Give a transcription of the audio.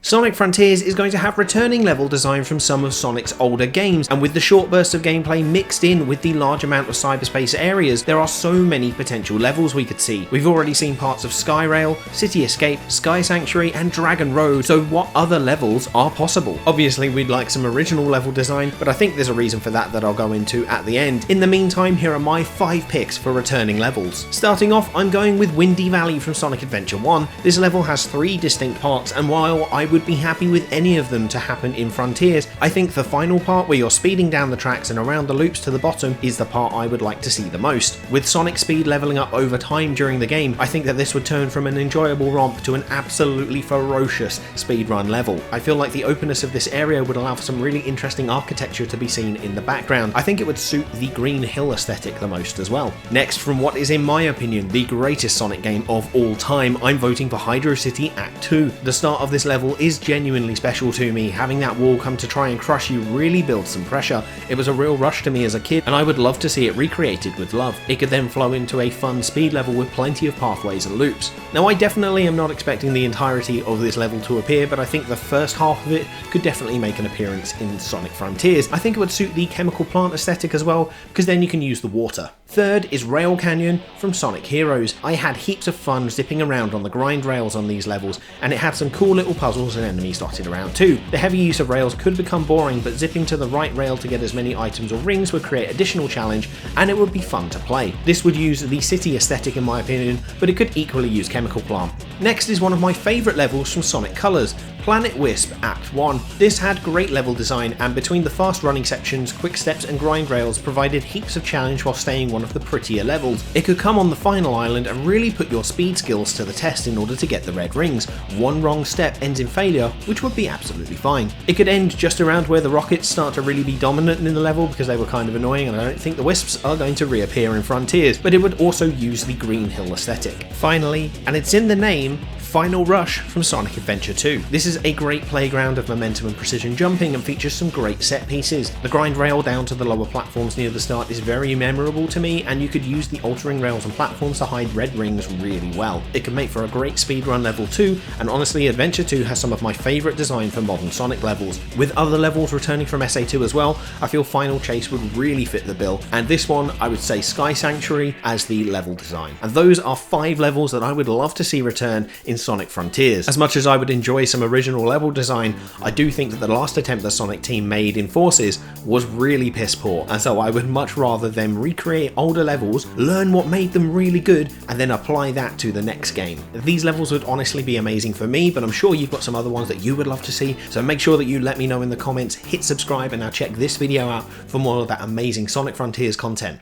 Sonic Frontiers is going to have returning level design from some of Sonic's older games, and with the short bursts of gameplay mixed in with the large amount of cyberspace areas, there are so many potential levels we could see. We've already seen parts of Skyrail, City Escape, Sky Sanctuary and Dragon Road, so what other levels are possible? Obviously we'd like some original level design, but I think there's a reason for that I'll go into at the end. In the meantime, here are my 5 picks for returning levels. Starting off, I'm going with Windy Valley from Sonic Adventure 1. This level has 3 distinct parts, and while I would be happy with any of them to happen in Frontiers, I think the final part where you're speeding down the tracks and around the loops to the bottom is the part I would like to see the most. With Sonic speed leveling up over time during the game, I think that this would turn from an enjoyable romp to an absolutely ferocious speedrun level. I feel like the openness of this area would allow for some really interesting architecture to be seen in the background. I think it would suit the Green Hill aesthetic the most as well. Next, from what is in my opinion the greatest Sonic game of all time, I'm voting for Hydro City Act 2. The start of this level is genuinely special to me. Having that wall come to try and crush you really builds some pressure. It was a real rush to me as a kid, and I would love to see it recreated with love. It could then flow into a fun speed level with plenty of pathways and loops. Now I definitely am not expecting the entirety of this level to appear, but I think the first half of it could definitely make an appearance in Sonic Frontiers. I think it would suit the chemical plant aesthetic as well, because then you can use the water. Third is Rail Canyon from Sonic Heroes. I had heaps of fun zipping around on the grind rails on these levels, and it had some cool little puzzles and enemies dotted around too. The heavy use of rails could become boring, but zipping to the right rail to get as many items or rings would create additional challenge, and it would be fun to play. This would use the city aesthetic in my opinion, but it could equally use chemical plant. Next is one of my favourite levels from Sonic Colors, Planet Wisp Act 1. This had great level design, and between the fast running sections, quick steps and grind rails provided heaps of challenge while staying one of the prettier levels. It could come on the final island and really put your speed skills to the test in order to get the red rings. One wrong step ends in failure, which would be absolutely fine. It could end just around where the rockets start to really be dominant in the level because they were kind of annoying, and I don't think the Wisps are going to reappear in Frontiers, but it would also use the Green Hill aesthetic. Finally, and it's in the name, Final Rush from Sonic Adventure 2. This is a great playground of momentum and precision jumping and features some great set pieces. The grind rail down to the lower platforms near the start is very memorable to me, and you could use the altering rails and platforms to hide red rings really well. It could make for a great speedrun level too, and honestly Adventure 2 has some of my favourite design for modern Sonic levels. With other levels returning from SA2 as well, I feel Final Chase would really fit the bill, and this one I would say Sky Sanctuary as the level design. And those are 5 levels that I would love to see return in Sonic Frontiers. As much as I would enjoy some original level design, I do think that the last attempt the Sonic team made in Forces was really piss poor, and so I would much rather them recreate older levels, learn what made them really good, and then apply that to the next game. These levels would honestly be amazing for me, but I'm sure you've got some other ones that you would love to see, so make sure that you let me know in the comments, hit subscribe, and now check this video out for more of that amazing Sonic Frontiers content.